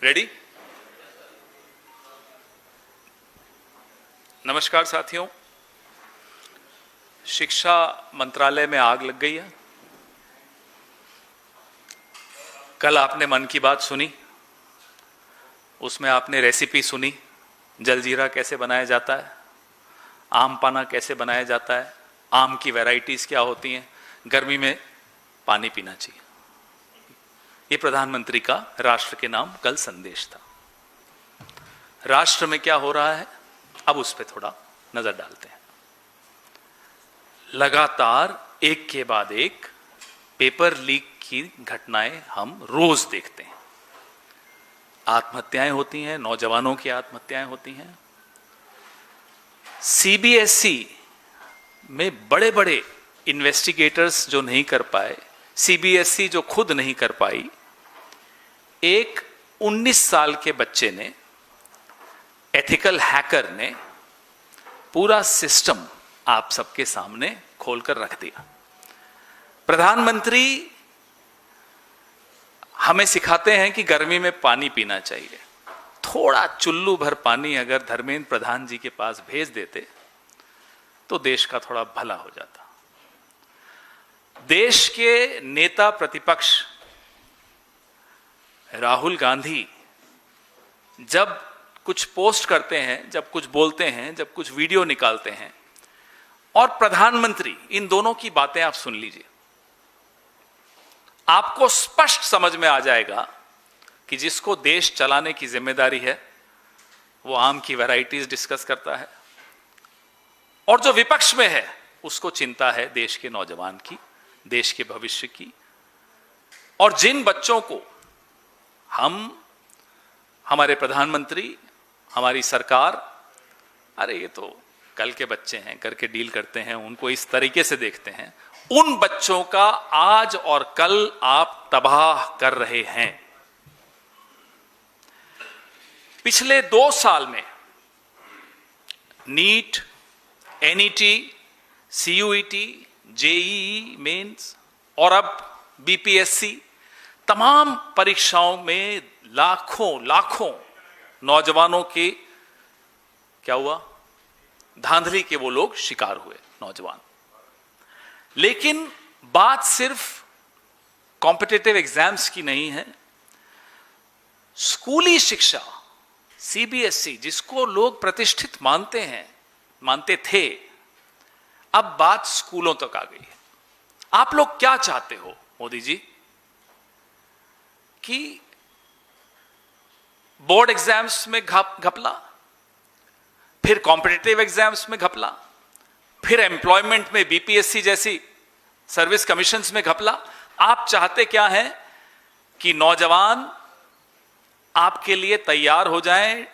Ready? नमस्कार साथियों, शिक्षा मंत्रालय में आग लग गई है। कल आपने मन की बात सुनी, उसमें आपने रेसिपी सुनी, जलजीरा कैसे बनाया जाता है, आम पाना कैसे बनाया जाता है, आम की वैरायटीज क्या होती हैं, गर्मी में पानी पीना चाहिए। ये प्रधानमंत्री का राष्ट्र के नाम कल संदेश था। राष्ट्र में क्या हो रहा है, अब उस पर थोड़ा नजर डालते हैं। लगातार एक के बाद एक पेपर लीक की घटनाएं हम रोज देखते हैं। आत्महत्याएं होती हैं, नौजवानों की आत्महत्याएं होती हैं। सीबीएसई में बड़े बड़े इन्वेस्टिगेटर्स जो नहीं कर पाए, सीबीएसई जो खुद नहीं कर पाई, एक 19 साल के बच्चे ने, एथिकल हैकर ने पूरा सिस्टम आप सबके सामने खोलकर रख दिया। प्रधानमंत्री हमें सिखाते हैं कि गर्मी में पानी पीना चाहिए। थोड़ा चुल्लू भर पानी अगर धर्मेंद्र प्रधान जी के पास भेज देते तो देश का थोड़ा भला हो जाता। देश के नेता प्रतिपक्ष राहुल गांधी जब कुछ पोस्ट करते हैं, जब कुछ बोलते हैं, जब कुछ वीडियो निकालते हैं, और प्रधानमंत्री, इन दोनों की बातें आप सुन लीजिए, आपको स्पष्ट समझ में आ जाएगा कि जिसको देश चलाने की जिम्मेदारी है वो आम की वैरायटीज डिस्कस करता है, और जो विपक्ष में है उसको चिंता है देश के नौजवान की, देश के भविष्य की। और जिन बच्चों को हमारे प्रधानमंत्री, हमारी सरकार, अरे ये तो कल के बच्चे हैं करके डील करते हैं, उनको इस तरीके से देखते हैं, उन बच्चों का आज और कल आप तबाह कर रहे हैं। पिछले 2 साल में NEET, NET, CUET, JEE Mains और अब बीपीएससी, तमाम परीक्षाओं में लाखों नौजवानों के क्या हुआ, धांधली के वो लोग शिकार हुए, नौजवान। लेकिन बात सिर्फ कॉम्पिटिटिव एग्जाम्स की नहीं है। स्कूली शिक्षा, सीबीएसई, जिसको लोग प्रतिष्ठित मानते थे, अब बात स्कूलों तक आ गई है। आप लोग क्या चाहते हो मोदी जी, कि बोर्ड एग्जाम्स में घपला, फिर कॉम्पिटिटिव एग्जाम्स में घपला, फिर एम्प्लॉयमेंट में बीपीएससी जैसी सर्विस कमीशंस में घपला? आप चाहते क्या है कि नौजवान आपके लिए तैयार हो जाएं,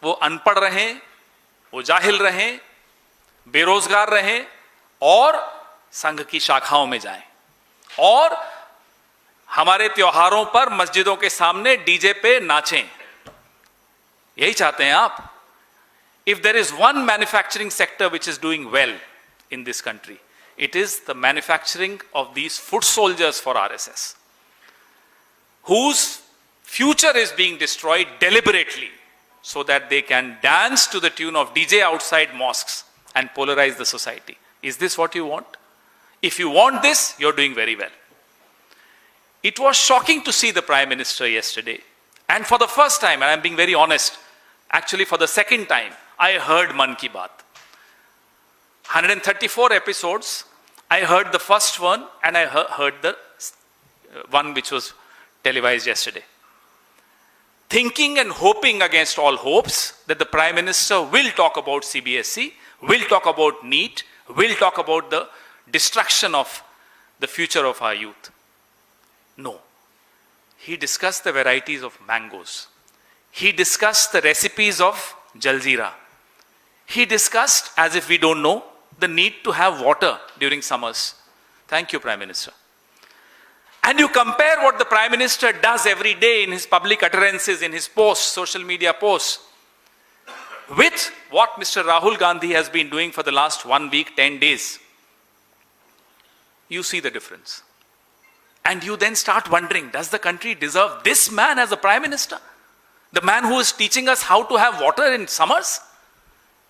वो अनपढ़ रहें, वो जाहिल रहें, बेरोजगार रहें और संघ की शाखाओं में जाएं, और हमारे त्योहारों पर मस्जिदों के सामने डीजे पे नाचें? यही चाहते हैं आप? If there is one manufacturing sector which is doing well in this country, it is the manufacturing of these foot soldiers for RSS, whose future is being destroyed deliberately so that they can dance to the tune of DJ outside mosques and polarize the society. Is this what you want? If you want this, you're doing very well. It was shocking to see the Prime Minister yesterday, and for the first time, and I'm being very honest, actually for the second time, I heard Man Ki Baat. 134 episodes, I heard the first one and I heard the one which was televised yesterday. Thinking and hoping against all hopes that the Prime Minister will talk about CBSE, will talk about NEET, will talk about the destruction of the future of our youth. No. He discussed the varieties of mangoes. He discussed the recipes of jaljeera. He discussed, as if we don't know, the need to have water during summers. Thank you, Prime Minister. And you compare what the Prime Minister does every day in his public utterances, in his posts, social media posts, with what Mr. Rahul Gandhi has been doing for the last 1 week, 10 days. You see the difference. And you then start wondering, does the country deserve this man as a prime minister? The man who is teaching us how to have water in summers?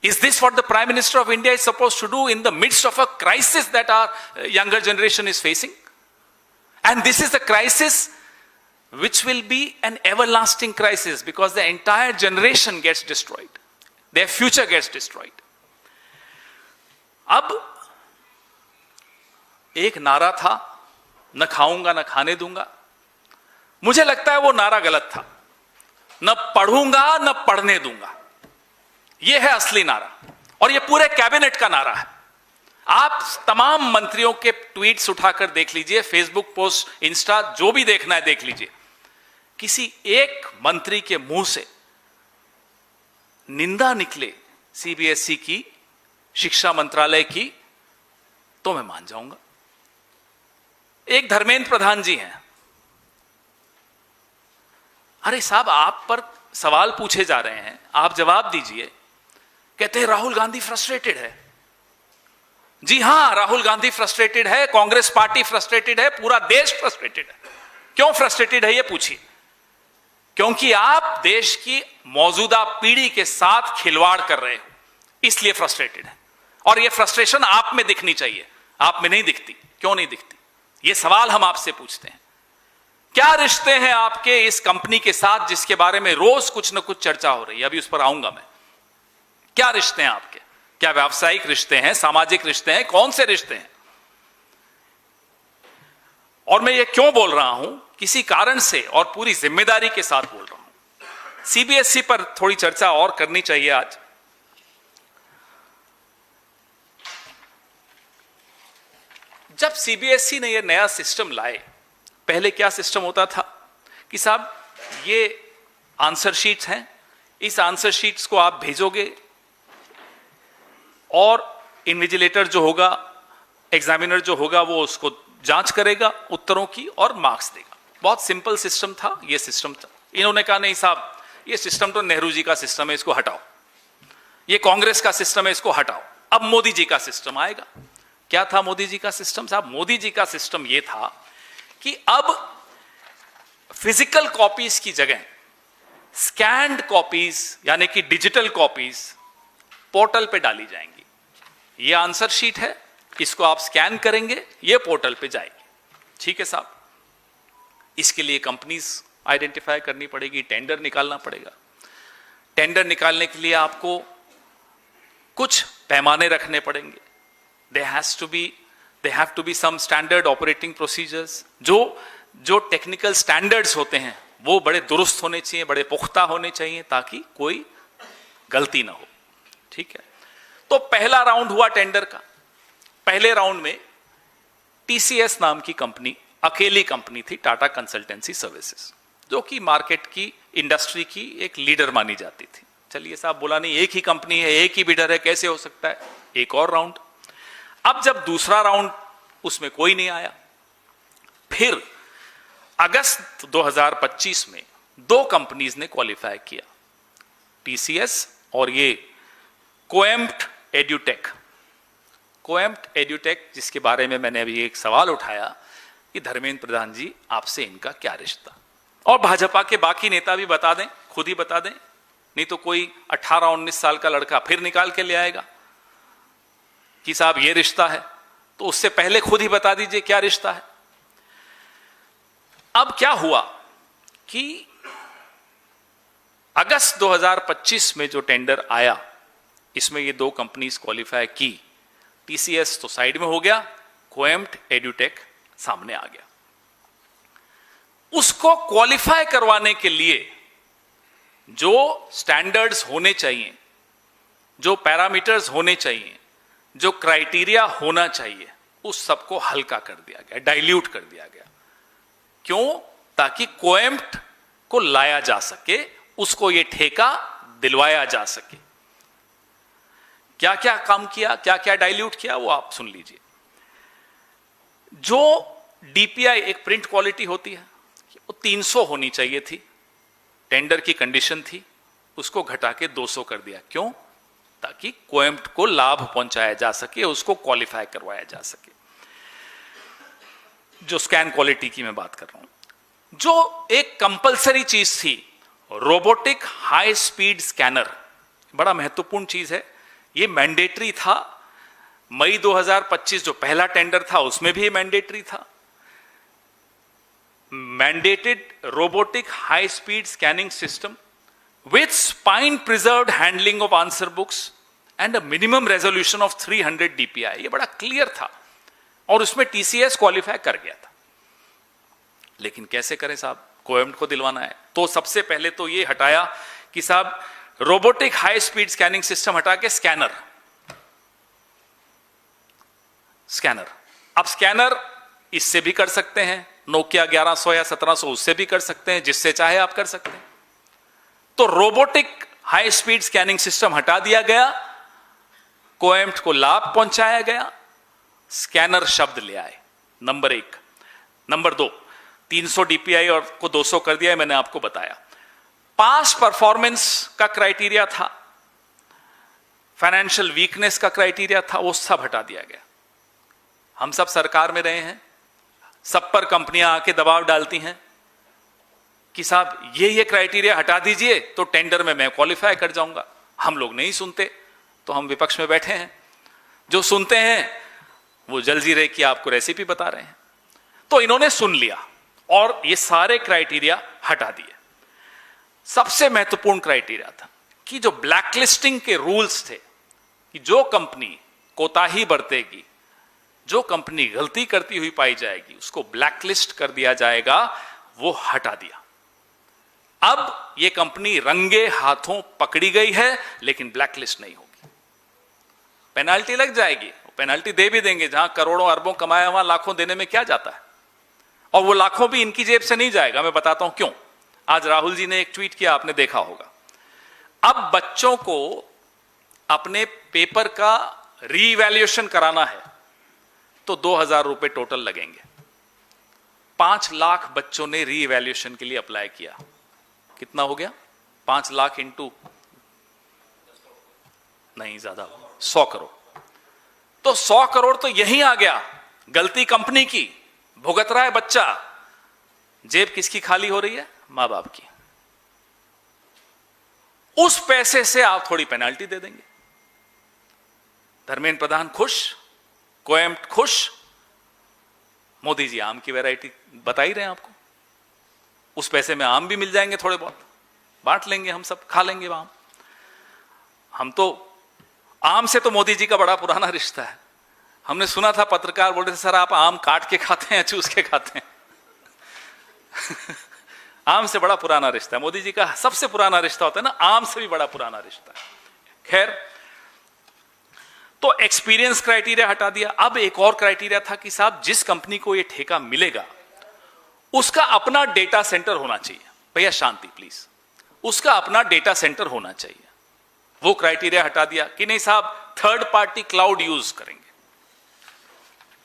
Is this what the Prime Minister of India is supposed to do in the midst of a crisis that our younger generation is facing? And this is a crisis which will be an everlasting crisis because the entire generation gets destroyed. Their future gets destroyed. अब एक नारा था, न खाऊंगा न खाने दूंगा। मुझे लगता है वो नारा गलत था। न पढ़ूंगा न पढ़ने दूंगा, यह है असली नारा, और यह पूरे कैबिनेट का नारा है। आप तमाम मंत्रियों के ट्वीट्स उठाकर देख लीजिए, फेसबुक पोस्ट, इंस्टा, जो भी देखना है देख लीजिए। किसी एक मंत्री के मुंह से निंदा निकले सीबीएसई की, शिक्षा मंत्रालय की, तो मैं मान जाऊंगा। एक धर्मेंद्र प्रधान जी हैं। अरे साहब, आप पर सवाल पूछे जा रहे हैं, आप जवाब दीजिए। कहते हैं राहुल गांधी फ्रस्ट्रेटेड है। जी हां, राहुल गांधी फ्रस्ट्रेटेड है, कांग्रेस पार्टी फ्रस्ट्रेटेड है, पूरा देश फ्रस्ट्रेटेड है। क्यों फ्रस्ट्रेटेड है ये पूछिए। क्योंकि आप देश की मौजूदा पीढ़ी के साथ खिलवाड़ कर रहे हो, इसलिए फ्रस्ट्रेटेड है। और ये फ्रस्ट्रेशन आप में दिखनी चाहिए, आप में नहीं दिखती। क्यों नहीं दिखती? ये सवाल हम आपसे पूछते हैं। क्या रिश्ते हैं आपके इस कंपनी के साथ जिसके बारे में रोज कुछ ना कुछ चर्चा हो रही है? अभी उस पर आऊंगा मैं। क्या रिश्ते हैं आपके? क्या व्यावसायिक रिश्ते हैं, सामाजिक रिश्ते हैं, कौन से रिश्ते हैं? और मैं ये क्यों बोल रहा हूं? किसी कारण से और पूरी जिम्मेदारी के साथ बोल रहा हूं। सीबीएसई पर थोड़ी चर्चा और करनी चाहिए आज। जब सीबीएसई ने यह नया सिस्टम लाए, पहले क्या सिस्टम होता था कि साहब ये आंसर शीट्स हैं, इस आंसर शीट्स को आप भेजोगे और इन्विजिलेटर जो होगा, एग्जामिनर जो होगा, वो उसको जांच करेगा उत्तरों की और मार्क्स देगा। बहुत सिंपल सिस्टम था ये सिस्टम था। इन्होंने कहा नहीं साहब, ये सिस्टम तो नेहरू जी का सिस्टम है, इसको हटाओ। ये कांग्रेस का सिस्टम है, इसको हटाओ। अब मोदी जी का सिस्टम आएगा। क्या था मोदी जी का सिस्टम? साहब, मोदी जी का सिस्टम ये था कि अब फिजिकल कॉपीज की जगह स्कैन्ड कॉपीज यानी कि डिजिटल कॉपीज पोर्टल पे डाली जाएंगी। ये आंसर शीट है, इसको आप स्कैन करेंगे, ये पोर्टल पे जाएगी। ठीक है साहब, इसके लिए कंपनीज आइडेंटिफाई करनी पड़ेगी, टेंडर निकालना पड़ेगा। टेंडर निकालने के लिए आपको कुछ पैमाने रखने पड़ेंगे। They have to be some standard operating procedures. जो टेक्निकल स्टैंडर्ड्स होते हैं वो बड़े दुरुस्त होने चाहिए, बड़े पुख्ता होने चाहिए, ताकि कोई गलती ना हो। ठीक है, तो पहला राउंड हुआ टेंडर का। पहले राउंड में टीसीएस नाम की कंपनी, अकेली कंपनी थी, टाटा कंसल्टेंसी सर्विसेज, जो कि मार्केट की, इंडस्ट्री की एक लीडर मानी जाती थी। चलिए साहब, बोला नहीं एक ही कंपनी है, एक ही बिडर है, कैसे हो सकता है? एक और राउंड। अब जब दूसरा राउंड, उसमें कोई नहीं आया। फिर अगस्त 2025 में दो कंपनीज ने क्वालिफाई किया, टीसीएस और ये कोएम्प्ट एड्यूटेक। कोएम्प्ट एड्यूटेक, जिसके बारे में मैंने अभी एक सवाल उठाया कि धर्मेंद्र प्रधान जी, आपसे इनका क्या रिश्ता? और भाजपा के बाकी नेता भी बता दें, खुद ही बता दें, नहीं तो कोई 18-19 साल का लड़का फिर निकाल के ले आएगा कि साहब ये रिश्ता है। तो उससे पहले खुद ही बता दीजिए क्या रिश्ता है। अब क्या हुआ कि अगस्त 2025 में जो टेंडर आया, इसमें ये दो कंपनीज क्वालिफाई की। टीसीएस तो साइड में हो गया, कोएम्प्ट एड्यूटेक सामने आ गया। उसको क्वालिफाई करवाने के लिए जो स्टैंडर्ड्स होने चाहिए, जो पैरामीटर्स होने चाहिए, जो क्राइटेरिया होना चाहिए, उस सबको हल्का कर दिया गया, डाइल्यूट कर दिया गया। क्यों? ताकि कोएम्प्ट को लाया जा सके, उसको ये ठेका दिलवाया जा सके। क्या क्या काम किया, क्या क्या डाइल्यूट किया, वो आप सुन लीजिए। जो डीपीआई एक प्रिंट क्वालिटी होती है, वो 300 होनी चाहिए थी, टेंडर की कंडीशन थी, उसको घटा के 200 कर दिया। क्यों? ताकि कोएम्प्ट को लाभ पहुंचाया जा सके, उसको क्वालिफाई करवाया जा सके। जो स्कैन क्वालिटी की मैं बात कर रहा हूं, जो एक कंपलसरी चीज थी, रोबोटिक हाई स्पीड स्कैनर, बड़ा महत्वपूर्ण चीज है, ये मैंडेटरी था। मई 2025 जो पहला टेंडर था उसमें भी मैंडेटरी था। Mandated robotic high speed scanning system with spine preserved handling of answer books and a minimum resolution of 300 DPI। ये बड़ा क्लियर था और उसमें TCS क्वालिफाई कर गया था। लेकिन कैसे करें साहब, कोएम्ट को दिलवाना है, तो सबसे पहले तो ये हटाया कि साहब robotic high speed scanning system हटा के स्कैनर। अब स्कैनर इससे भी कर सकते हैं, नोकिया 1100 या 1700 उससे भी कर सकते हैं, जिससे चाहे आप कर सकते हैं। तो robotic high speed scanning system हटा दिया गया, कोएम्ट को लाभ पहुंचाया गया, स्कैनर शब्द ले आए, नंबर 1। नंबर 2, 300 DPI और को 200 कर दिया है, मैंने आपको बताया। पास परफॉर्मेंस का क्राइटेरिया था, फाइनेंशियल वीकनेस का क्राइटेरिया था, वो सब हटा दिया गया। हम सब सरकार में रहे हैं, सब पर कंपनियां आके दबाव डालती हैं कि साहब ये क्राइटेरिया हटा दीजिए तो टेंडर में मैं क्वालिफाई कर जाऊंगा। हम लोग नहीं सुनते तो हम विपक्ष में बैठे हैं, जो सुनते हैं वो जलजीरे की आपको रेसिपी बता रहे हैं। तो इन्होंने सुन लिया और ये सारे क्राइटेरिया हटा दिए। सबसे महत्वपूर्ण क्राइटेरिया था कि जो ब्लैकलिस्टिंग के रूल्स थे, कि जो कंपनी कोताही बरतेगी, जो कंपनी गलती करती हुई पाई जाएगी, उसको ब्लैकलिस्ट कर दिया जाएगा, वो हटा दिया। अब ये कंपनी रंगे हाथों पकड़ी गई है, लेकिन ब्लैकलिस्ट नहीं होगी। पेनाल्टी लग जाएगी, पेनाल्टी दे भी देंगे, जहां करोड़ों अरबों कमाया वहां लाखों देने में क्या जाता है, और वो लाखों भी इनकी जेब से नहीं जाएगा। मैं बताता हूं क्यों। आज राहुल जी ने एक ट्वीट किया, आपने देखा होगा। अब बच्चों को अपने पेपर का रीवैल्यूएशन कराना है तो 2000 रुपए टोटल लगेंगे। 5 लाख बच्चों ने रीवैल्यूएशन के लिए अप्लाई किया। कितना हो गया? 5 लाख इंटू, नहीं ज्यादा, 100 करोड़। तो 100 करोड़ तो यहीं आ गया, गलती कंपनी की, भुगत रहा है बच्चा। जेब किसकी खाली हो रही है? मां बाप की। उस पैसे से आप थोड़ी पेनाल्टी दे देंगे। धर्मेंद्र प्रधान खुश, कोएम्ट खुश, मोदी जी आम की वैरायटी बता ही रहे हैं आपको। उस पैसे में आम भी मिल जाएंगे, थोड़े बहुत बांट लेंगे, हम सब खा लेंगे आम। हम तो आम से तो मोदी जी का बड़ा पुराना रिश्ता है। हमने सुना था पत्रकार बोल रहे थे, सर आप आम काट के खाते हैं, चूस के खाते हैं। आम से बड़ा पुराना रिश्ता है मोदी जी का। सबसे पुराना रिश्ता होता है ना, आम से भी बड़ा पुराना रिश्ता है। खैर, तो एक्सपीरियंस क्राइटेरिया हटा दिया। अब एक और क्राइटेरिया था कि साहब जिस कंपनी को ये ठेका मिलेगा उसका अपना डेटा सेंटर होना चाहिए। भैया शांति प्लीज, उसका अपना डेटा सेंटर होना चाहिए। वो क्राइटेरिया हटा दिया कि नहीं साहब थर्ड पार्टी क्लाउड यूज करेंगे।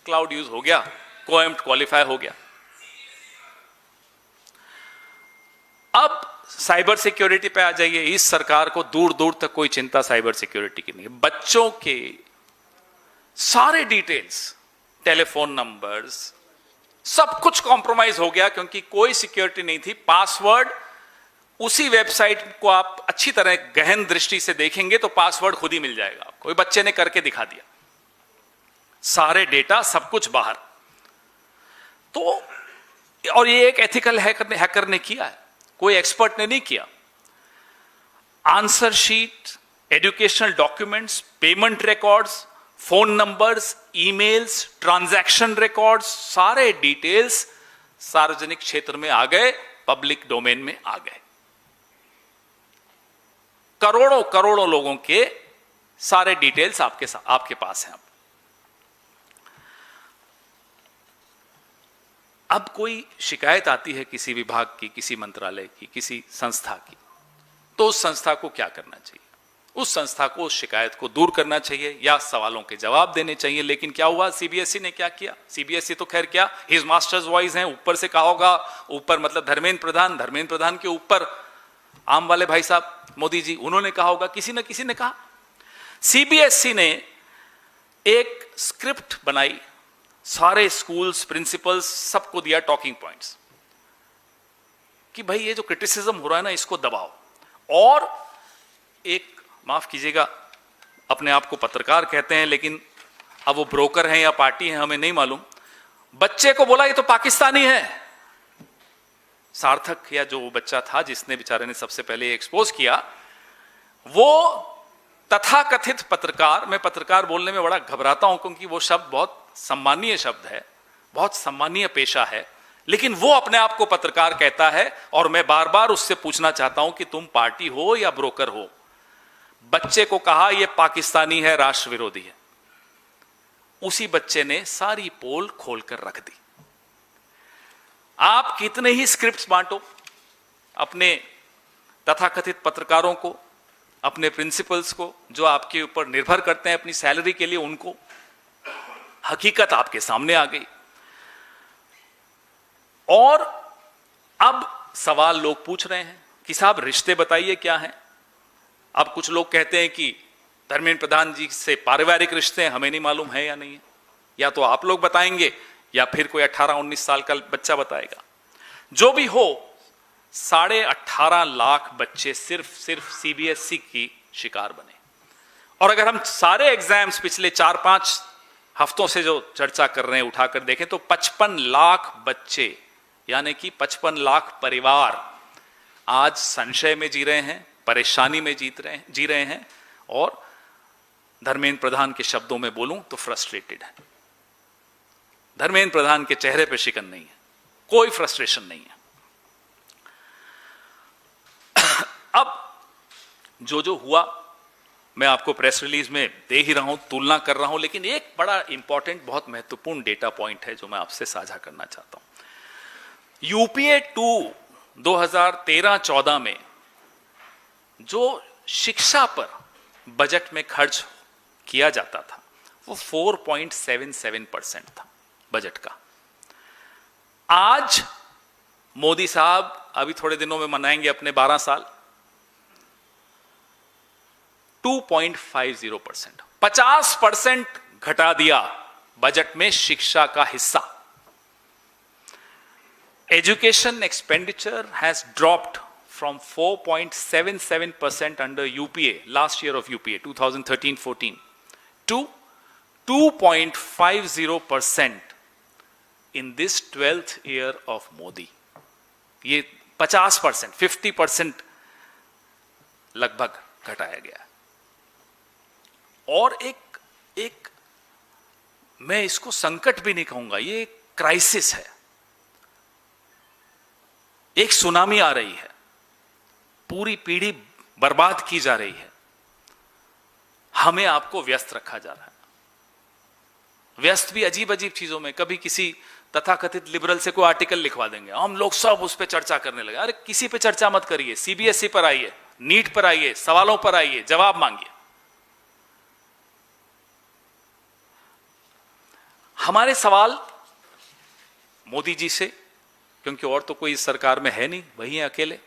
क्लाउड यूज हो गया, कोएम्ट क्वालिफाई हो गया। अब साइबर सिक्योरिटी पे आ जाइए। इस सरकार को दूर दूर तक कोई चिंता साइबर सिक्योरिटी की नहीं है। बच्चों के सारे डिटेल्स, टेलीफोन नंबर्स, सब कुछ कॉम्प्रोमाइज हो गया, क्योंकि कोई सिक्योरिटी नहीं थी। पासवर्ड उसी वेबसाइट को आप अच्छी तरह गहन दृष्टि से देखेंगे तो पासवर्ड खुद ही मिल जाएगा आपको। बच्चे ने करके दिखा दिया, सारे डेटा सब कुछ बाहर। तो और ये एक एथिकल हैकर ने किया है, कोई एक्सपर्ट ने नहीं किया। Answer sheet, educational documents, payment records, phone numbers, emails, transaction records, सारे डिटेल्स सार्वजनिक क्षेत्र में आ गए, पब्लिक डोमेन में आ गए। करोड़ों करोड़ों लोगों के सारे डिटेल्स आपके पास हैं। अब कोई शिकायत आती है किसी विभाग की, किसी मंत्रालय की, किसी संस्था की, तो उस संस्था को क्या करना चाहिए? उस संस्था को उस शिकायत को दूर करना चाहिए या सवालों के जवाब देने चाहिए। लेकिन क्या हुआ, सीबीएसई ने क्या किया? सीबीएसई तो खैर क्या, हिज मास्टर्स वॉइस हैं, ऊपर से कहा होगा, ऊपर मतलब धर्मेंद्र प्रधान के ऊपर आम वाले भाई साहब मोदी जी, उन्होंने कहा होगा, किसी न किसी ने कहा। सीबीएसई ने एक स्क्रिप्ट बनाई, सारे स्कूल्स, प्रिंसिपल्स, सबको दिया टॉकिंग पॉइंट्स कि भाई ये जो क्रिटिसिज्म हो रहा है ना, इसको दबाओ। और एक, माफ कीजिएगा, अपने आप को पत्रकार कहते हैं लेकिन अब वो ब्रोकर हैं या पार्टी हैं हमें नहीं मालूम, बच्चे को बोला ये तो पाकिस्तानी है। सार्थक या जो बच्चा था जिसने बेचारे ने सबसे पहले एक्सपोज किया, वो तथाकथित पत्रकार, मैं पत्रकार बोलने में बड़ा घबराता हूं क्योंकि वो शब्द बहुत सम्मानीय शब्द है, बहुत सम्मानीय पेशा है, लेकिन वो अपने आप को पत्रकार कहता है। और मैं बार बार उससे पूछना चाहता हूं कि तुम पार्टी हो या ब्रोकर हो। बच्चे को कहा ये पाकिस्तानी है, राष्ट्र विरोधी है। उसी बच्चे ने सारी पोल खोलकर रख दी। आप कितने ही स्क्रिप्ट्स बांटो अपने तथाकथित पत्रकारों को, अपने प्रिंसिपल्स को, जो आपके ऊपर निर्भर करते हैं अपनी सैलरी के लिए, उनको, हकीकत आपके सामने आ गई। और अब सवाल लोग पूछ रहे हैं कि साहब रिश्ते बताइए क्या हैं। अब कुछ लोग कहते हैं कि धर्मेंद्र प्रधान जी से पारिवारिक रिश्ते हैं, हमें नहीं मालूम है या नहीं है, या तो आप लोग बताएंगे या फिर कोई 18-19 साल का बच्चा बताएगा। जो भी हो, 18.5 लाख बच्चे सिर्फ सीबीएसई की शिकार बने। और अगर हम सारे एग्जाम्स पिछले 4-5 हफ्तों से जो चर्चा कर रहे हैं उठाकर देखें तो 55 लाख बच्चे, यानी कि 55 लाख परिवार आज संशय में जी रहे हैं, परेशानी में जी रहे हैं, और धर्मेंद्र प्रधान के शब्दों में बोलूं तो फ्रस्ट्रेटेड है। धर्मेंद्र प्रधान के चेहरे पे शिकन नहीं है, कोई फ्रस्ट्रेशन नहीं है। अब जो हुआ मैं आपको प्रेस रिलीज में दे ही रहा हूं, तुलना कर रहा हूं, लेकिन एक बड़ा इंपॉर्टेंट, बहुत महत्वपूर्ण डेटा पॉइंट है जो मैं आपसे साझा करना चाहता हूं। यूपीए 2 2013-14 में जो शिक्षा पर बजट में खर्च किया जाता था वो 4.77% था बजट का। आज मोदी साहब अभी थोड़े दिनों में मनाएंगे अपने 12 साल, 2.50%, 50% घटा दिया बजट में शिक्षा का हिस्सा। Education expenditure has dropped from 4.77% under UPA, last year of UPA, 2013-14, to 2.50% in this 12th year of Modi. ये 50%, 50% लगभग घटाया गया। और एक मैं इसको संकट भी नहीं कहूंगा, ये क्राइसिस है, एक सुनामी आ रही है, पूरी पीढ़ी बर्बाद की जा रही है, हमें आपको व्यस्त रखा जा रहा है। व्यस्त भी अजीब अजीब चीजों में। कभी किसी तथाकथित लिबरल से कोई आर्टिकल लिखवा देंगे, हम लोग सब उस पर चर्चा करने लगे। अरे किसी पे चर्चा मत करिए, सीबीएसई पर आइए, नीट पर आइए, सवालों पर आइए, जवाब मांगिए। हमारे सवाल मोदी जी से, क्योंकि और तो कोई इस सरकार में है नहीं, वही है अकेले।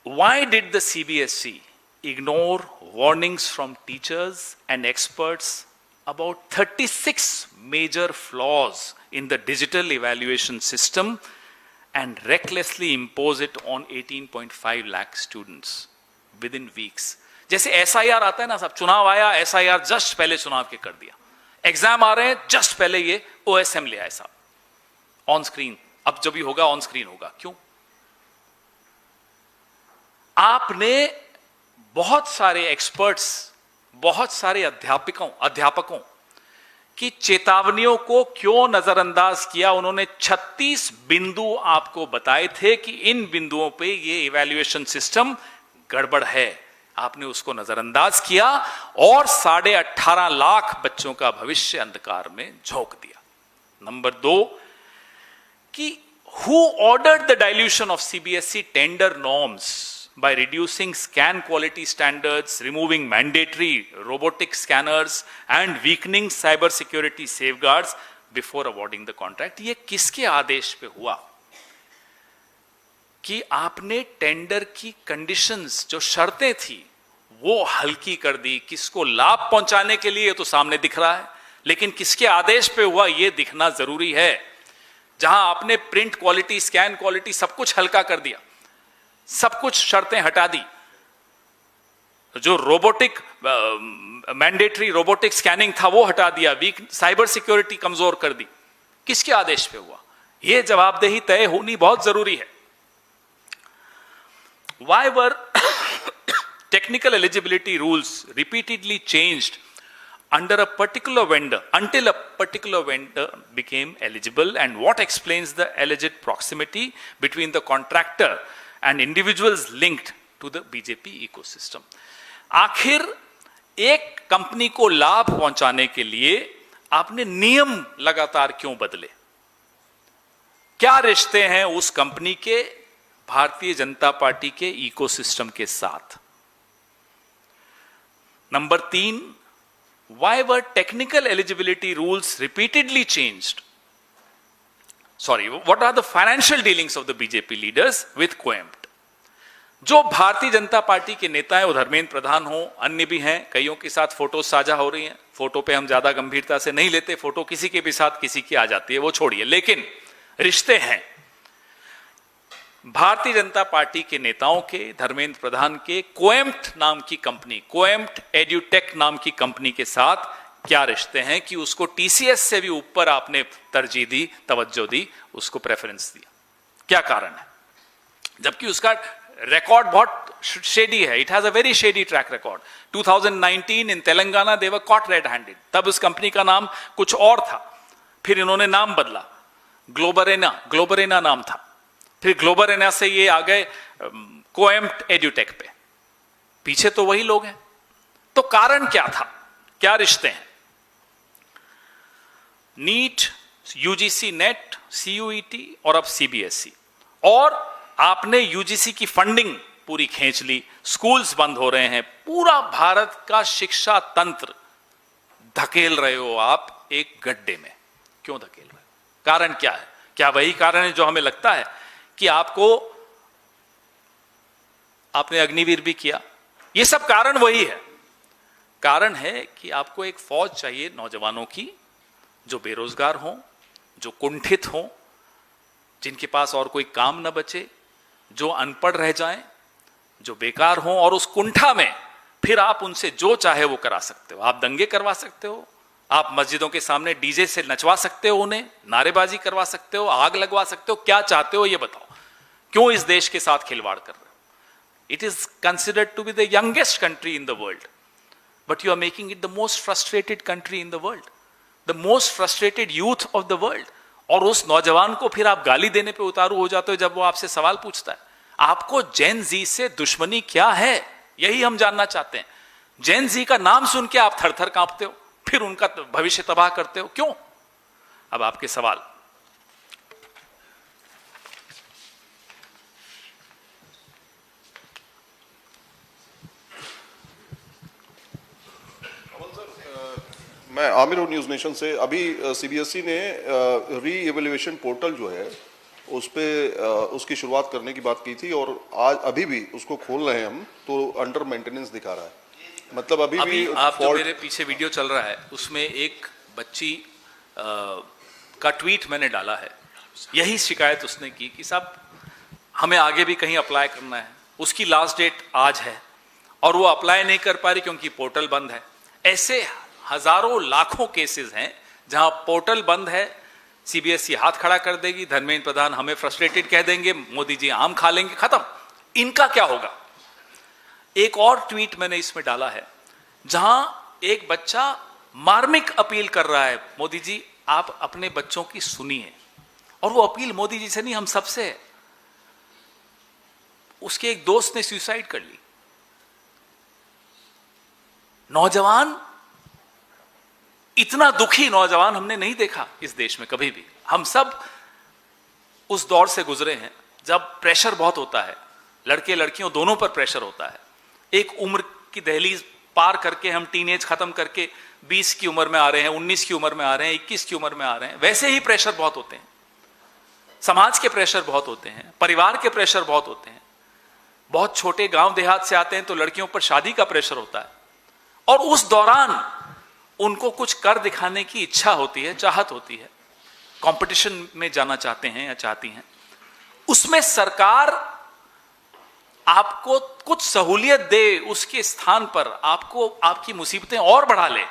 Why did the CBSE ignore warnings from teachers and experts about 36 major flaws in the digital evaluation system and recklessly impose it on 18.5 lakh students within weeks? जैसे SIR आता है ना साहब, चुनाव आया, SIR जस्ट पहले चुनाव के कर दिया, एग्जाम आ रहे हैं जस्ट पहले ये OSM ले आए साहब, ऑन स्क्रीन। अब जब भी होगा ऑन स्क्रीन होगा। क्यों? आपने बहुत सारे एक्सपर्ट्स, बहुत सारे अध्यापकों की चेतावनियों को क्यों नजरअंदाज किया? उन्होंने 36 बिंदु आपको बताए थे कि इन बिंदुओं पे ये इवैल्यूएशन सिस्टम गड़बड़ है, आपने उसको नजरअंदाज किया और 18.5 लाख बच्चों का भविष्य अंधकार में झोंक दिया। नंबर 2 कि who ordered the dilution of CBSE tender norms by reducing scan quality standards, removing mandatory robotic scanners and weakening cyber security safeguards before awarding the contract? ये किसके आदेश पे हुआ कि आपने टेंडर की कंडीशंस, जो शर्तें थी, वो हल्की कर दी? किसको लाभ पहुंचाने के लिए? तो सामने दिख रहा है, लेकिन किसके आदेश पे हुआ यह दिखना जरूरी है। जहां आपने प्रिंट क्वालिटी, स्कैन क्वालिटी सब कुछ हल्का कर दिया, सब कुछ शर्तें हटा दी, जो रोबोटिक मैंडेटरी रोबोटिक स्कैनिंग था वो हटा दिया, वीक साइबर सिक्योरिटी कमजोर कर दी, किसके आदेश पे हुआ? यह जवाबदेही तय होनी बहुत जरूरी है। Why were technical eligibility rules repeatedly changed under a particular vendor until a particular vendor became eligible, and what explains the alleged proximity between the contractor and individuals linked to the BJP ecosystem? आखिर एक company को लाभ पहुंचाने के लिए आपने नियम लगातार क्यों बदले? क्या रिश्ते हैं उस कंपनी के भारतीय जनता पार्टी के इकोसिस्टम के साथ? Number 3, why were technical eligibility rules repeatedly changed? Sorry, what are the financial dealings of the BJP leaders with Coempt? जो भारतीय जनता पार्टी के नेता हैं, वो धर्मेंद्र प्रधान हो, अन्य भी हैं, कईयों के साथ फोटो साझा हो रही हैं। फोटो पे हम ज्यादा गंभीरता से नहीं लेते, फोटो किसी के भी साथ किसी की आ जाती है, वो छोड़िए, लेकिन रिश्ते हैं भारतीय जनता पार्टी के नेताओं के, धर्मेंद्र प्रधान के, कोएम्प्ट नाम की कंपनी, कोएम्प्ट एड्यूटेक नाम की कंपनी के साथ क्या रिश्ते हैं कि उसको टीसीएस से भी ऊपर आपने तरजीह दी, तवज्जो दी, उसको प्रेफरेंस दिया? क्या कारण है? जबकि उसका रिकॉर्ड बहुत शेडी है, it has a very shady track record. 2019 in Telangana they were caught red handed, तब उस कंपनी का नाम कुछ और था, फिर इन्होंने नाम बदला, ग्लोबरेना नाम था, फिर ग्लोबरेना से ये आ गए कोएम्प्ट एड्यूटेक पे, पीछे तो वही लोग हैं। तो कारण क्या था, क्या रिश्ते हैं? नीट, यूजीसी नेट, सीयूईटी और अब सीबीएसई, और आपने यूजीसी की फंडिंग पूरी खींच ली, स्कूल्स बंद हो रहे हैं, पूरा भारत का शिक्षा तंत्र धकेल रहे हो आप एक गड्ढे में। क्यों धकेल रहे हो? कारण क्या है? क्या वही कारण है जो हमें लगता है कि आपने अग्निवीर भी किया? ये सब कारण वही है। कारण है कि आपको एक फौज चाहिए नौजवानों की, जो बेरोजगार हों, जो कुंठित हों, जिनके पास और कोई काम न बचे, जो अनपढ़ रह जाएं, जो बेकार हों, और उस कुंठा में फिर आप उनसे जो चाहे वो करा सकते हो। आप दंगे करवा सकते हो, आप मस्जिदों के सामने डीजे से नचवा सकते हो, उन्हें नारेबाजी करवा सकते हो, आग लगवा सकते हो, क्या चाहते हो ये बताओ? क्यों इस देश के साथ खिलवाड़ कर रहे हो? It is considered to be the youngest country in the world, but you are making it the most frustrated country in the world, the most frustrated youth of the world. और उस नौजवान को फिर आप गाली देने पे उतारू हो जाते हो जब वो आपसे सवाल पूछता है। आपको जेन जी से दुश्मनी क्या है, यही हम जानना चाहते हैं। जेन जी का नाम सुन के आप थर थर कांपते हो, फिर उनका भविष्य तबाह करते हो, क्यों? अब आपके सवाल। मैं आमिर न्यूज़ नेशन से। अभी सीबीएसई ने री इवैल्यूएशन पोर्टल जो है उस पे उसकी शुरुआत करने की बात की थी, और आज अभी भी उसको खोल रहे हैं हम, तो अंडर मेंटेनेंस दिखा रहा है। मतलब अभी भी आप जो मेरे पीछे वीडियो चल रहा है उसमें एक बच्ची का ट्वीट मैंने डाला है, यही शिकायत उसने की कि साहब हमें आगे भी कहीं अप्लाई करना है, उसकी लास्ट डेट आज है और वो अप्लाई नहीं कर पा रही क्योंकि पोर्टल बंद है। ऐसे हजारों लाखों केसेस हैं जहां पोर्टल बंद है, सीबीएसई हाथ खड़ा कर देगी, धर्मेंद्र प्रधान हमें फ्रस्ट्रेटेड कह देंगे, मोदी जी आम खा लेंगे, खत्म। इनका क्या होगा? एक और ट्वीट मैंने इसमें डाला है जहां एक बच्चा मार्मिक अपील कर रहा है, मोदी जी आप अपने बच्चों की सुनिए, और वो अपील मोदी जी से नहीं हम सबसे है। उसके एक दोस्त ने सुसाइड कर ली। नौजवान, इतना दुखी नौजवान हमने नहीं देखा इस देश में कभी भी। हम सब उस दौर से गुजरे हैं जब प्रेशर बहुत होता है, लड़के लड़कियों दोनों पर प्रेशर होता है। एक उम्र की दहलीज पार करके हम टीनेज खत्म करके 20 की उम्र में आ रहे हैं, 19 की उम्र में आ रहे हैं, 21 की उम्र में आ रहे हैं। वैसे ही प्रेशर बहुत होते हैं, समाज के प्रेशर बहुत होते हैं, परिवार के प्रेशर बहुत होते हैं। बहुत छोटे गांव देहात से आते हैं तो लड़कियों पर शादी का प्रेशर होता है, और उस दौरान उनको कुछ कर दिखाने की इच्छा होती है, चाहत होती है, कंपटीशन में जाना चाहते हैं या चाहती हैं, उसमें सरकार आपको कुछ सहूलियत दे, उसके स्थान पर आपको आपकी मुसीबतें और बढ़ा ले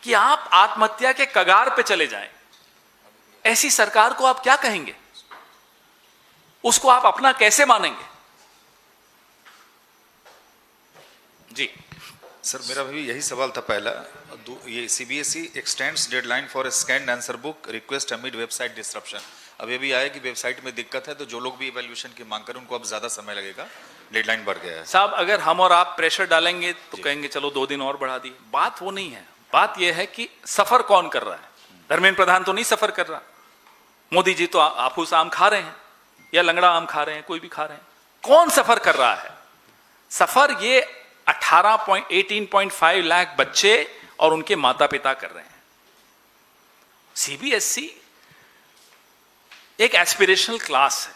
कि आप आत्महत्या के कगार पे चले जाएं, ऐसी सरकार को आप क्या कहेंगे? उसको आप अपना कैसे मानेंगे? जी सर, मेरा भी यही सवाल था पहला। ये CBSE x tends deadline for scanned answer book request amid website disruption. अब ये भी आया कि वेबसाइट में दिक्कत है, तो जो लोग भी इवैल्यूएशन की मांग करें उनको अब ज्यादा समय लगेगा, डेडलाइन बढ़ गया है। साहब, अगर हम और आप प्रेशर डालेंगे तो कहेंगे चलो 2 दिन और बढ़ा दिए। बात वो नहीं है, बात यह है कि सफर कौन कर रहा है। धर्मेंद्र प्रधान तो नहीं सफर कर रहा, मोदी जी तो आफूस आम खा रहे हैं या लंगड़ा आम खा रहे हैं, कोई भी खा रहे हैं। कौन सफर कर रहा है? सफर ये 18.5 लाख बच्चे और उनके माता पिता कर रहे हैं। सीबीएसई एक एस्पिरेशनल क्लास है,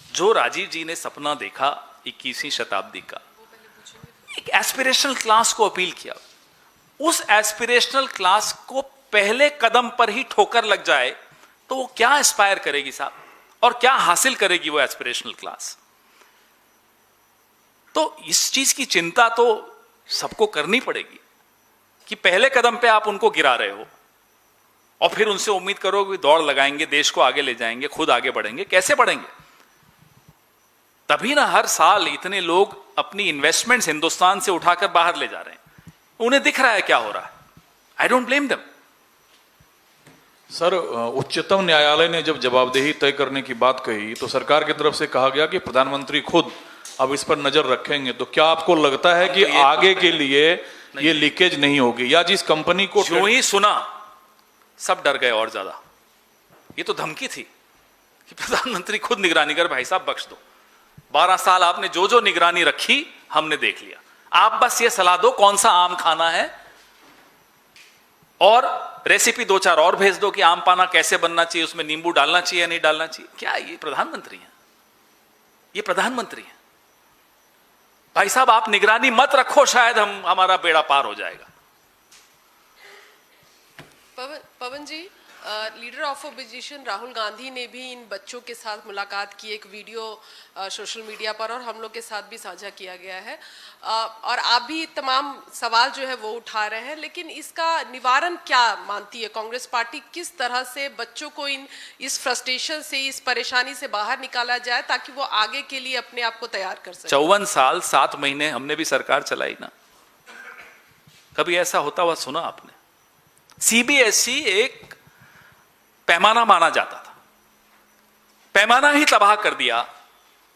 जो राजीव जी ने सपना देखा 21वीं शताब्दी का, एक एस्पिरेशनल क्लास को अपील किया। उस एस्पिरेशनल क्लास को पहले कदम पर ही ठोकर लग जाए तो वो क्या एस्पायर करेगी साहब, और क्या हासिल करेगी वो एस्पिरेशनल क्लास? तो इस चीज की चिंता तो सबको करनी पड़ेगी कि पहले कदम पे आप उनको गिरा रहे हो और फिर उनसे उम्मीद करो कि दौड़ लगाएंगे, देश को आगे ले जाएंगे, खुद आगे बढ़ेंगे। कैसे बढ़ेंगे? तभी ना हर साल इतने लोग अपनी इन्वेस्टमेंट्स हिंदुस्तान से उठाकर बाहर ले जा रहे हैं। उन्हें दिख रहा है क्या हो रहा है। I don't blame them. Sir, उच्चतम न्यायालय ने जब जवाबदेही तय करने की बात कही तो सरकार की तरफ से कहा गया कि प्रधानमंत्री खुद अब इस पर नजर रखेंगे। तो क्या आपको लगता है कि आगे के लिए ये लीकेज नहीं होगी, या जिस कंपनी को जो ही सुना सब डर गए और ज्यादा? ये तो धमकी थी कि प्रधानमंत्री खुद निगरानी कर, भाई साहब बख्श दो। 12 साल आपने जो जो निगरानी रखी हमने देख लिया, आप बस ये सलाह दो कौन सा आम खाना है और रेसिपी 2-4 और भेज दो कि आम पाना कैसे बनना चाहिए, उसमें नींबू डालना चाहिए या नहीं डालना चाहिए। क्या ये प्रधानमंत्री हैं? ये प्रधानमंत्री हैं भाई साहब। आप निगरानी मत रखो, शायद हमारा बेड़ा पार हो जाएगा। Pawan ji, leader of opposition Rahul Gandhi ने भी इन बच्चों के साथ मुलाकात की, एक वीडियो सोशल मीडिया पर और हम लोग के साथ भी साझा किया गया है, और आप भी तमाम सवाल जो है वो उठा रहे हैं। लेकिन इसका निवारण क्या मानती है कांग्रेस पार्टी? किस तरह से बच्चों को इस फ्रस्ट्रेशन से, इस परेशानी से बाहर निकाला जाए ताकि वो आगे के लिए अपने आप को तैयार कर सके? 54 साल 7 महीने हमने भी सरकार चलाई ना, कभी ऐसा होता हुआ सुना आपने? सीबीएसई एक पैमाना माना जाता था, पैमाना ही तबाह कर दिया।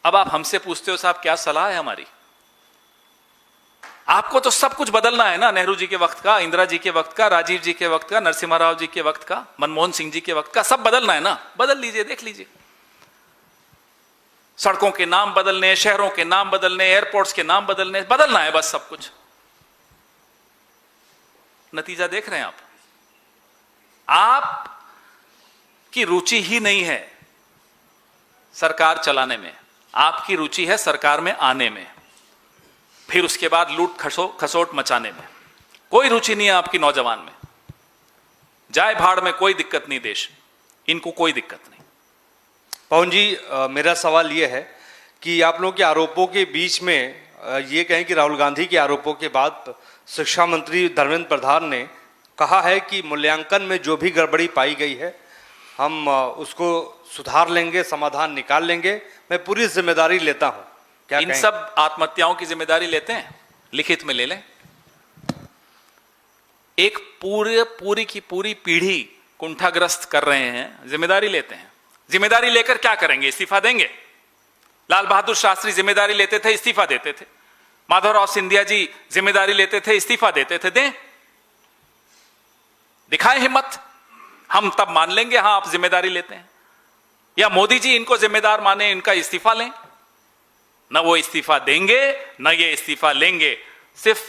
अब आप हमसे पूछते हो साहब क्या सलाह है हमारी? आपको तो सब कुछ बदलना है ना, नेहरू जी के वक्त का, इंदिरा जी के वक्त का, राजीव जी के वक्त का, नरसिम्हा राव जी के वक्त का, मनमोहन सिंह जी के वक्त का, सब बदलना है ना। बदल लीजिए, देख लीजिए। सड़कों के नाम बदलने, शहरों के नाम बदलने, एयरपोर्ट्स के नाम बदलने, बदलना है बस सब कुछ। नतीजा देख रहे हैं आप की रुचि ही नहीं है सरकार चलाने में, आपकी रुचि है सरकार में आने में, फिर उसके बाद लूट खसोट मचाने में। कोई रुचि नहीं है आपकी नौजवान में। जाए भाड़ में, कोई दिक्कत नहीं देश, इनको कोई दिक्कत नहीं। पवन जी, मेरा सवाल यह है कि आप लोगों के आरोपों के बीच में ये कहें कि राहुल गांधी के आरोपों के बाद शिक्षा मंत्री धर्मेंद्र प्रधान ने कहा है कि मूल्यांकन में जो भी गड़बड़ी पाई गई है हम उसको सुधार लेंगे, समाधान निकाल लेंगे, मैं पूरी जिम्मेदारी लेता हूं। क्या इन सब आत्महत्याओं की जिम्मेदारी लेते हैं? लिखित में ले लें। एक पूरी की पूरी पीढ़ी कुंठाग्रस्त कर रहे हैं, जिम्मेदारी लेते हैं। जिम्मेदारी लेकर क्या करेंगे? इस्तीफा देंगे? लाल बहादुर शास्त्री जिम्मेदारी लेते थे, इस्तीफा देते थे। माधवराव सिंधिया जी जिम्मेदारी लेते थे, इस्तीफा देते थे। दें, दिखाएं हिम्मत, हम तब मान लेंगे हाँ आप जिम्मेदारी लेते हैं। या मोदी जी इनको जिम्मेदार माने, इनका इस्तीफा लें। न वो इस्तीफा देंगे न ये इस्तीफा लेंगे, सिर्फ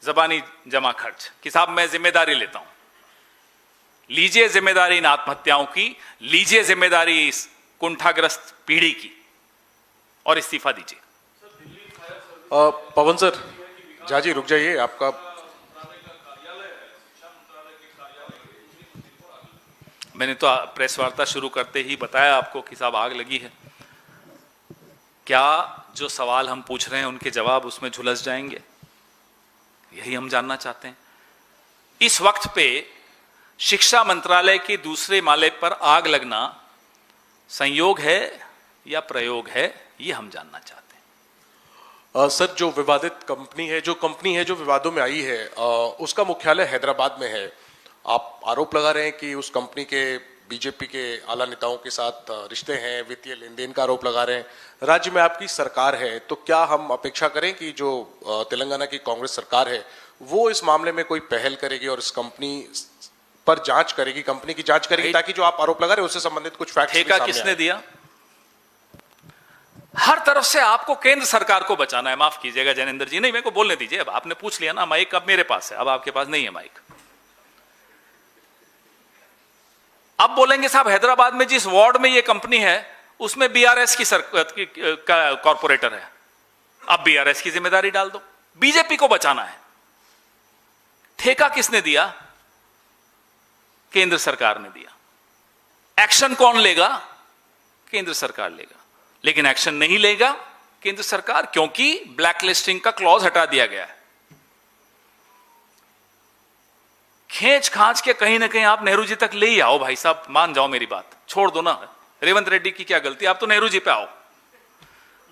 जबानी जमा खर्च कि साहब मैं जिम्मेदारी लेता हूं। लीजिए जिम्मेदारी इन आत्महत्याओं की, लीजिए जिम्मेदारी इस कुंठाग्रस्त पीढ़ी की और इस्तीफा दीजिए। पवन सर, जाजी रुक जाइए, आपका मैंने तो प्रेस वार्ता शुरू करते ही बताया आपको कि साहब आग लगी है। क्या जो सवाल हम पूछ रहे हैं उनके जवाब उसमें झुलस जाएंगे? यही हम जानना चाहते हैं। इस वक्त पे शिक्षा मंत्रालय के दूसरे माले पर आग लगना संयोग है या प्रयोग है, ये हम जानना चाहते हैं। सर, जो विवादित कंपनी है, जो विवादों में आई है, उसका मुख्यालय हैदराबाद में है। आप आरोप लगा रहे हैं कि उस कंपनी के बीजेपी के आला नेताओं के साथ रिश्ते हैं, वित्तीय लेन देन का आरोप लगा रहे हैं। राज्य में आपकी सरकार है, तो क्या हम अपेक्षा करें कि जो तेलंगाना की कांग्रेस सरकार है वो इस मामले में कोई पहल करेगी और इस कंपनी पर जांच करेगी, कंपनी की जांच करेगी, ताकि जो आप आरोप लगा रहे हैं उससे संबंधित कुछ फैक्ट्स ठेका किसने दिया? हर तरफ से आपको केंद्र सरकार को बचाना है। माफ कीजिएगा जैनेंद्र जी, नहीं, मेरे को बोलने दीजिए। अब आपने पूछ लिया ना, माइक अब मेरे पास है, अब आपके पास नहीं है माइक। अब बोलेंगे साहब हैदराबाद में जिस वार्ड में ये कंपनी है उसमें बीआरएस की कॉर्पोरेटर है, अब बीआरएस की जिम्मेदारी डाल दो। बीजेपी को बचाना है। ठेका किसने दिया? केंद्र सरकार ने दिया। एक्शन कौन लेगा? केंद्र सरकार लेगा। लेकिन एक्शन नहीं लेगा केंद्र सरकार, क्योंकि ब्लैकलिस्टिंग का क्लॉज हटा दिया गया है। खींच खांच के कहीं ना कहीं आप नेहरू जी तक ले ही आओ भाई साहब, मान जाओ मेरी बात, छोड़ दो ना। रेवंत रेड्डी की क्या गलती? आप तो नेहरू जी पे आओ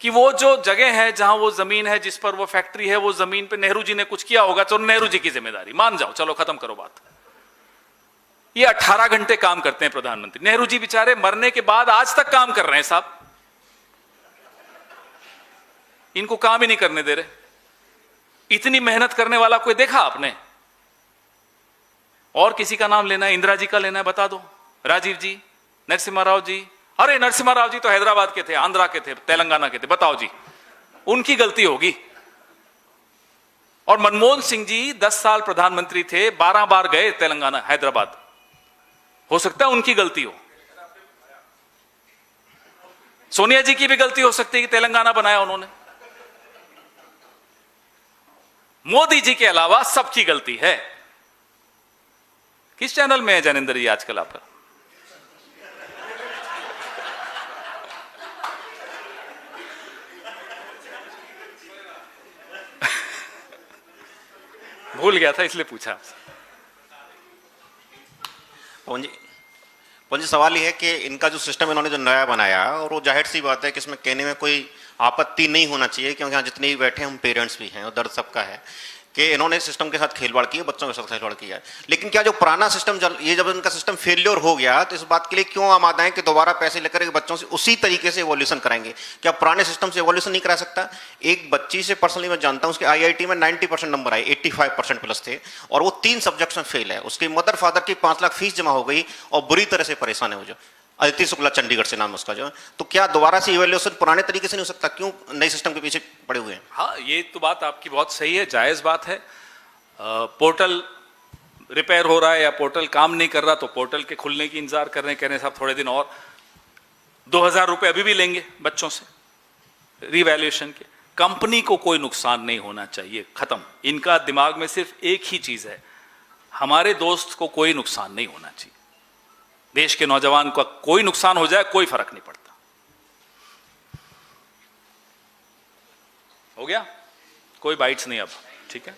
कि वो जो जगह है जहां वो जमीन है जिस पर वो फैक्ट्री है, वो जमीन पे नेहरू जी ने कुछ किया होगा तो नेहरू जी की जिम्मेदारी, मान जाओ, चलो खत्म करो बात। ये 18 घंटे काम करते हैं प्रधानमंत्री। नेहरू जी बेचारे मरने के बाद आज तक काम कर रहे हैं साहब, इनको काम ही नहीं करने दे रहे। इतनी मेहनत करने वाला कोई देखा आपने? और किसी का नाम लेना है, इंदिरा जी का लेना है, बता दो। राजीव जी, नरसिम्हा राव जी, अरे नरसिम्हा राव जी तो हैदराबाद के थे, आंध्रा के थे, तेलंगाना के थे, बताओ जी, उनकी गलती होगी। और मनमोहन सिंह जी 10 साल प्रधानमंत्री थे, 12 बार गए तेलंगाना, हैदराबाद, हो सकता है उनकी गलती हो। सोनिया जी की भी गलती हो सकती है कि तेलंगाना बनाया उन्होंने। मोदी जी के अलावा सबकी गलती है। किस चैनल में है जैनेंद्र जी आजकल आपका? भूल गया था इसलिए पूछा। पवन जी, सवाल ये है कि इनका जो सिस्टम इन्होंने जो नया बनाया, और वो जाहिर सी बात है कि इसमें कहने में कोई आपत्ति नहीं होना चाहिए, क्योंकि यहाँ जितने भी बैठे हैं हम पेरेंट्स भी हैं और दर्द सबका है कि इन्होंने सिस्टम के साथ खेलवाड़ की है, बच्चों के साथ खेलवाड़ किया है। लेकिन क्या जो पुराना सिस्टम, ये जब इनका सिस्टम फेलियर हो गया तो इस बात के लिए क्यों आमादा है कि दोबारा पैसे लेकर के बच्चों से उसी तरीके से एवोल्यूशन कराएंगे? क्या पुराने सिस्टम से एवोल्यूशन नहीं करा सकता? एक बच्ची से पर्सनली मैं जानता हूँ, उसके IIT में 90% नंबर आए, 85% प्लस थे, और वो 3 सब्जेक्ट्स में फेल है। उसके मदर फादर की 5 लाख फीस जमा हो गई और बुरी तरह से परेशान है वो, जो अदिति शुक्ला, चंडीगढ़ से नाम उसका, जो तो क्या दोबारा से इवैल्यूएशन पुराने तरीके से नहीं हो सकता? क्यों नए सिस्टम के पीछे पड़े हुए हैं? हाँ, ये तो बात आपकी बहुत सही है, जायज बात है। पोर्टल रिपेयर हो रहा है या पोर्टल काम नहीं कर रहा तो पोर्टल के खुलने की इंतजार कर रहे हैं, कह रहे हैं साहब थोड़े दिन और, 2000 रुपए अभी भी लेंगे बच्चों से रिवैल्यूएशन के। कंपनी को कोई नुकसान नहीं होना चाहिए, खत्म। इनका दिमाग में सिर्फ एक ही चीज है, हमारे दोस्त को कोई नुकसान नहीं होना चाहिए, देश के नौजवान का कोई नुकसान हो जाए कोई फर्क नहीं पड़ता। हो गया, कोई बाइट्स नहीं अब, ठीक है।